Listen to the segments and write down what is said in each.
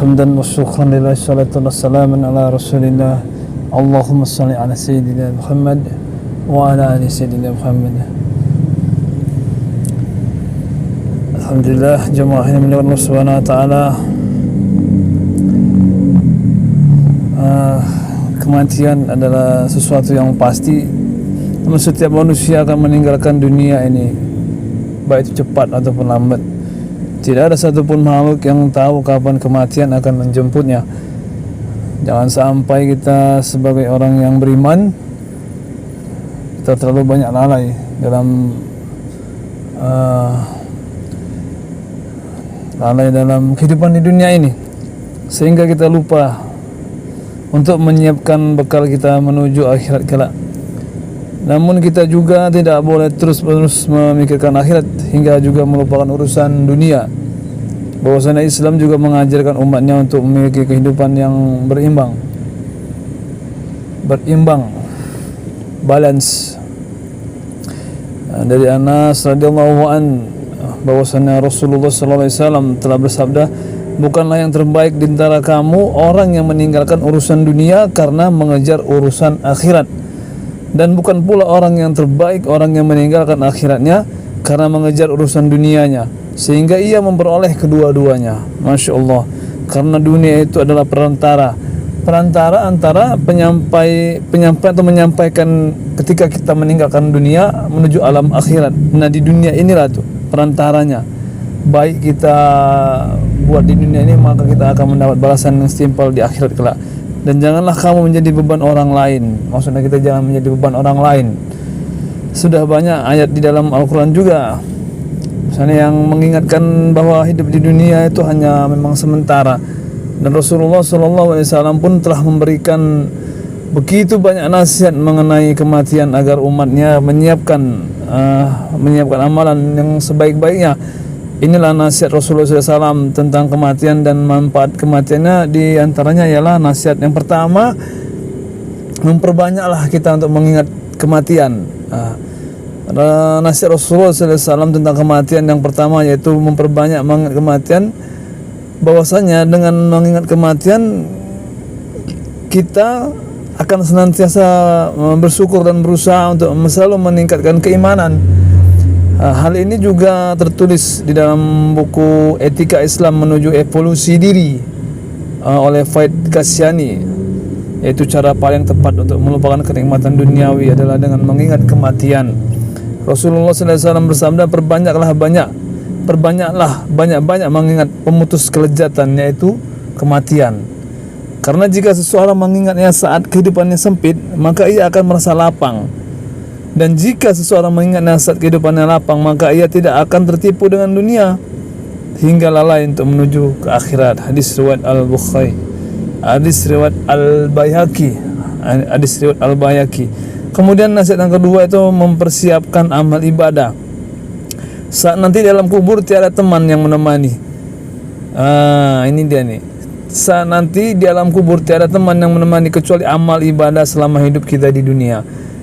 hamdan wa syukran lillahi salatu wassalamu ala rasulillah. Allahumma salli ala sayyidina Muhammad wa ala ali sayyidina Muhammad. Alhamdulillah, jemaah yang dimuliakan Allah Subhanahu wa taala. Kematian adalah sesuatu yang pasti. Namun setiap manusia akan meninggalkan dunia ini, baik itu cepat ataupun lambat. Tidak ada satupun makhluk yang tahu kapan kematian akan menjemputnya. Jangan sampai kita sebagai orang yang beriman kita terlalu banyak lalai dalam kehidupan di dunia ini, sehingga kita lupa untuk menyiapkan bekal kita menuju akhirat kelak. Namun kita juga tidak boleh terus-menerus memikirkan akhirat hingga juga melupakan urusan dunia. Bahwasanya Islam juga mengajarkan umatnya untuk memiliki kehidupan yang berimbang, balance. Dari Anas radhiyallahu an bahwasanya Rasulullah sallallahu alaihi wasallam telah bersabda, bukanlah yang terbaik di antara kamu orang yang meninggalkan urusan dunia karena mengejar urusan akhirat, dan bukan pula orang yang terbaik orang yang meninggalkan akhiratnya karena mengejar urusan dunianya, sehingga ia memperoleh kedua-duanya. Masya Allah. Karena dunia itu adalah perantara antara penyampaian atau menyampaikan ketika kita meninggalkan dunia menuju alam akhirat. Nah, di dunia inilah tuh perantaranya. Baik kita buat di dunia ini, maka kita akan mendapat balasan yang setimpal di akhirat kelak. Dan janganlah kamu menjadi beban orang lain. Maksudnya kita jangan menjadi beban orang lain. Sudah banyak ayat di dalam Al-Quran juga, misalnya yang mengingatkan bahwa hidup di dunia itu hanya memang sementara. Dan Rasulullah SAW pun telah memberikan begitu banyak nasihat mengenai kematian agar umatnya menyiapkan amalan yang sebaik-baiknya. Inilah nasihat Rasulullah SAW tentang kematian dan manfaat kematiannya. Di antaranya ialah nasihat yang pertama, memperbanyaklah kita untuk mengingat kematian. Nasihat Rasulullah SAW tentang kematian yang pertama yaitu memperbanyak mengingat kematian. Bahwasanya dengan mengingat kematian kita akan senantiasa bersyukur dan berusaha untuk selalu meningkatkan keimanan. Hal ini juga tertulis di dalam buku Etika Islam Menuju Evolusi Diri oleh Faid Kasyani, yaitu cara paling tepat untuk melupakan kenikmatan duniawi adalah dengan mengingat kematian. Rasulullah SAW bersabda, perbanyaklah banyak mengingat pemutus kelezatan, yaitu kematian. Karena jika seseorang mengingatnya saat kehidupannya sempit, maka ia akan merasa lapang. Dan jika seseorang mengingatnya saat kehidupannya lapang, maka ia tidak akan tertipu dengan dunia hingga lalai untuk menuju ke akhirat. Hadis riwayat Al-Bukhari, hadis riwayat Al-Bayhaqi. Kemudian nasihat yang kedua itu mempersiapkan amal ibadah. Saat nanti dalam kubur tiada teman yang menemani. Ini dia nih. Saat nanti di alam kubur tiada teman yang menemani kecuali amal ibadah selama hidup kita di dunia.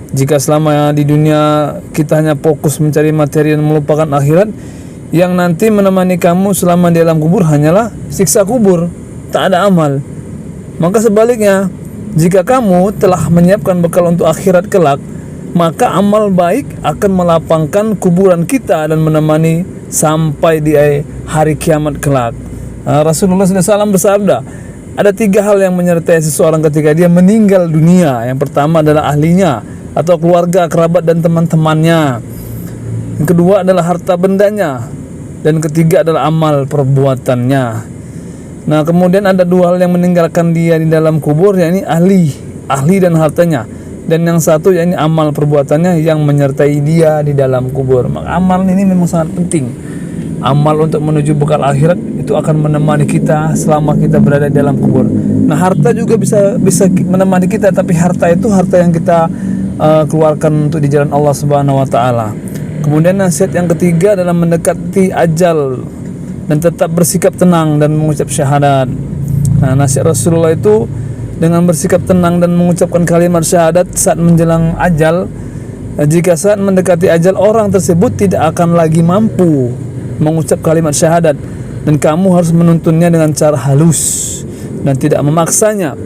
Jika selama di dunia kita hanya fokus mencari materi dan melupakan akhirat, yang nanti menemani kamu selama di alam kubur hanyalah siksa kubur, tak ada amal. Maka sebaliknya, jika kamu telah menyiapkan bekal untuk akhirat kelak, maka amal baik akan melapangkan kuburan kita dan menemani sampai di hari kiamat kelak. Rasulullah SAW bersabda, ada 3 hal yang menyertai seseorang ketika dia meninggal dunia. Yang pertama adalah ahlinya atau keluarga, kerabat dan teman-temannya. Yang kedua adalah harta bendanya, dan ketiga adalah amal perbuatannya. Nah, kemudian ada 2 hal yang meninggalkan dia di dalam kubur, yakni ahli dan hartanya, dan yang satu yakni amal perbuatannya yang menyertai dia di dalam kubur. Maka amal ini memang sangat penting. Amal untuk menuju bekal akhirat itu akan menemani kita selama kita berada di dalam kubur. Nah, harta juga bisa menemani kita, tapi harta itu harta yang kita keluarkan untuk di jalan Allah Subhanahu wa taala. Kemudian nasihat yang ketiga adalah mendekati ajal dan tetap bersikap tenang dan mengucap syahadat. Nah, nasihat Rasulullah itu dengan bersikap tenang dan mengucapkan kalimat syahadat saat menjelang ajal. Jika saat mendekati ajal orang tersebut tidak akan lagi mampu mengucap kalimat syahadat dan kamu harus menuntunnya dengan cara halus dan tidak memaksanya.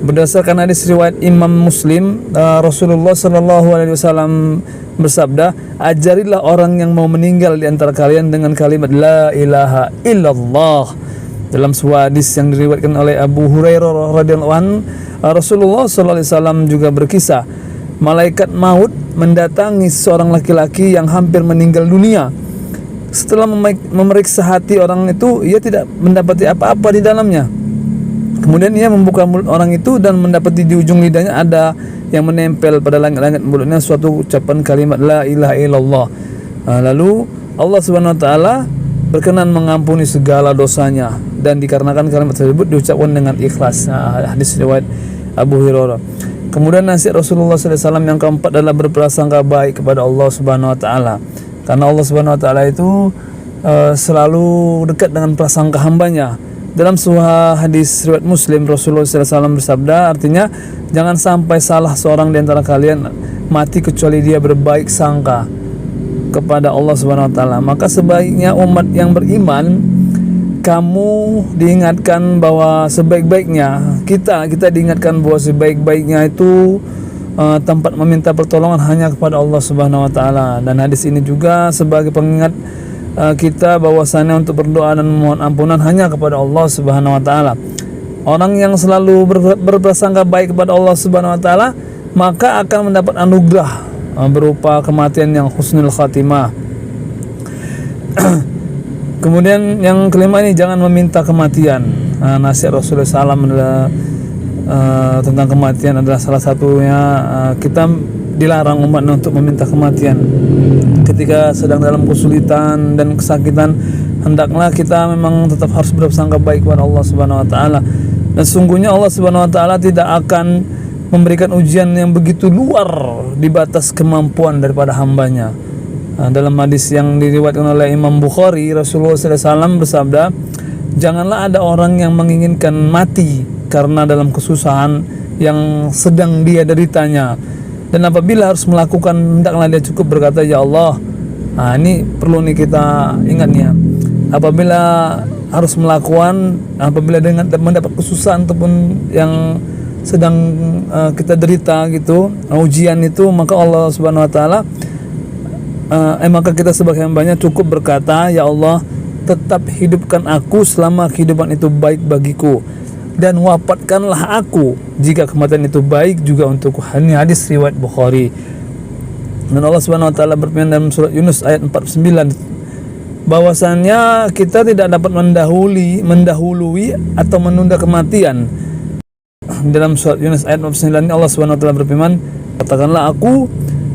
Berdasarkan hadis riwayat Imam Muslim, Rasulullah sallallahu alaihi wasallam bersabda, ajarilah orang yang mau meninggal di antara kalian dengan kalimat la ilaha illallah. Dalam sebuah hadis yang diriwayatkan oleh Abu Hurairah radhiyallahu anhu, Rasulullah sallallahu alaihi wasallam juga berkisah, malaikat maut mendatangi seorang laki-laki yang hampir meninggal dunia. Setelah memeriksa hati orang itu, ia tidak mendapati apa-apa di dalamnya. Kemudian ia membuka mulut orang itu dan mendapati di ujung lidahnya ada yang menempel pada langit-langit mulutnya suatu ucapan kalimat la ilaha illallah. Lalu Allah Subhanahu wa taala berkenan mengampuni segala dosanya, dan dikarenakan kalimat tersebut diucapkan dengan ikhlas. Hadis riwayat Abu Hurairah. Kemudian nasihat Rasulullah SAW yang keempat adalah berprasangka baik kepada Allah Subhanahu wa taala. Karena Allah Subhanahu wa taala itu selalu dekat dengan prasangka hambanya. Dalam sebuah hadis riwayat Muslim, Rasulullah SAW bersabda, artinya jangan sampai salah seorang di antara kalian mati kecuali dia berbaik sangka kepada Allah Subhanahu wa taala. Maka sebaiknya umat yang beriman, kamu diingatkan bahwa sebaik-baiknya kita diingatkan bahwa sebaik-baiknya itu tempat meminta pertolongan hanya kepada Allah Subhanahu wa taala. Dan hadis ini juga sebagai pengingat kita bahwasanya untuk berdoa dan memohon ampunan hanya kepada Allah Subhanahu wa taala. Orang yang selalu berprasangka baik kepada Allah Subhanahu wa taala maka akan mendapat anugerah berupa kematian yang husnul khatimah. Kemudian yang kelima ini, jangan meminta kematian. Nasihat Rasulullah SAW adalah tentang kematian adalah salah satunya, kita dilarang umatnya untuk meminta kematian. Ketika sedang dalam kesulitan dan kesakitan, hendaklah kita memang tetap harus berprasangka baik kepada Allah Subhanahu wa taala. Dan sungguhnya Allah Subhanahu wa taala tidak akan memberikan ujian yang begitu luar di batas kemampuan daripada hambanya. Dalam hadis yang diriwayatkan oleh Imam Bukhari, Rasulullah SAW bersabda, janganlah ada orang yang menginginkan mati karena dalam kesusahan yang sedang dia deritanya. Dan apabila harus melakukan, hendaklah dia cukup berkata, ya Allah. Ini perlu nih kita ingat nih ya. Apabila harus melakukan, apabila dengan mendapat kesusahan ataupun yang sedang kita derita gitu, ujian itu, maka Allah Subhanahu wa taala maka kita sebagai hambanya cukup berkata, ya Allah, tetap hidupkan aku selama kehidupan itu baik bagiku, dan wafatkanlah aku jika kematian itu baik juga untukku. Ini hadis riwayat Bukhari. Dan Allah Subhanahu wa taala berfirman dalam surat Yunus ayat 49 bahwasannya kita tidak dapat mendahului atau menunda kematian. Dalam surat Yunus ayat 49 ini Allah Subhanahu wa taala berfirman, katakanlah aku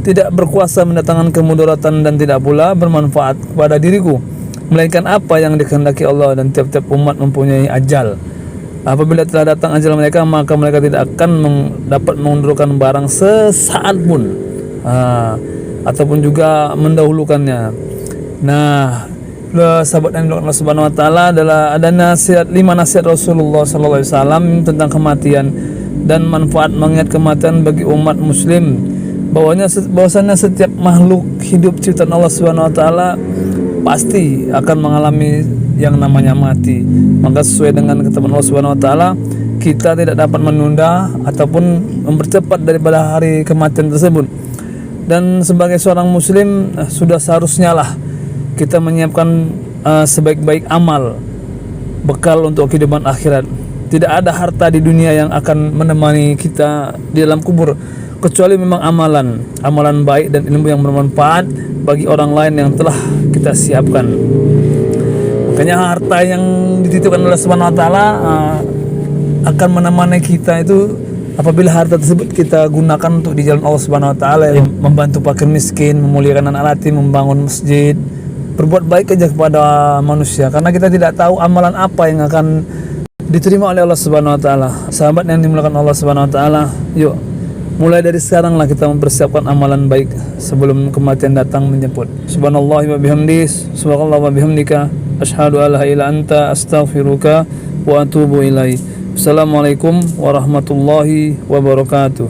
tidak berkuasa mendatangkan kemudaratan dan tidak pula bermanfaat kepada diriku, melainkan apa yang dikehendaki Allah, dan tiap-tiap umat mempunyai ajal. Apabila telah datang ajal mereka, maka mereka tidak akan dapat mengundurkan barang sesaat pun, ataupun juga mendahulukannya. Nah, sahabat yang dilakukan Allah Subhanahu wa taala adalah ada nasihat, 5 nasihat Rasulullah sallallahu alaihi wasallam tentang kematian dan manfaat mengingat kematian bagi umat muslim. Bahwasanya setiap makhluk hidup ciptaan Allah Subhanahu wa taala pasti akan mengalami yang namanya mati. Maka sesuai dengan ketetapan Allah Subhanahu wa taala, kita tidak dapat menunda ataupun mempercepat daripada hari kematian tersebut. Dan sebagai seorang muslim, sudah seharusnya lah kita menyiapkan sebaik-baik amal bekal untuk kehidupan akhirat. Tidak ada harta di dunia yang akan menemani kita di dalam kubur, kecuali memang amalan baik dan ilmu yang bermanfaat bagi orang lain yang telah kita siapkan. Makanya harta yang dititipkan oleh Subhanahu wa taala akan menemani kita itu apabila harta tersebut kita gunakan untuk di jalan Allah Subhanahu wa taala, membantu fakir miskin, memuliakan anak yatim, membangun masjid, berbuat baik aja kepada manusia, karena kita tidak tahu amalan apa yang akan diterima oleh Allah Subhanahu wa taala. Sahabat yang dimuliakan Allah Subhanahu wa taala, yuk mulai dari sekarang lah kita mempersiapkan amalan baik sebelum kematian datang menjemput. Subhanallah wa bihamdih, subhanallah wa bihamdika, asyhadu alla ilaha illa anta, astaghfiruka wa atubu ilaik. Assalamualaikum warahmatullahi wabarakatuh.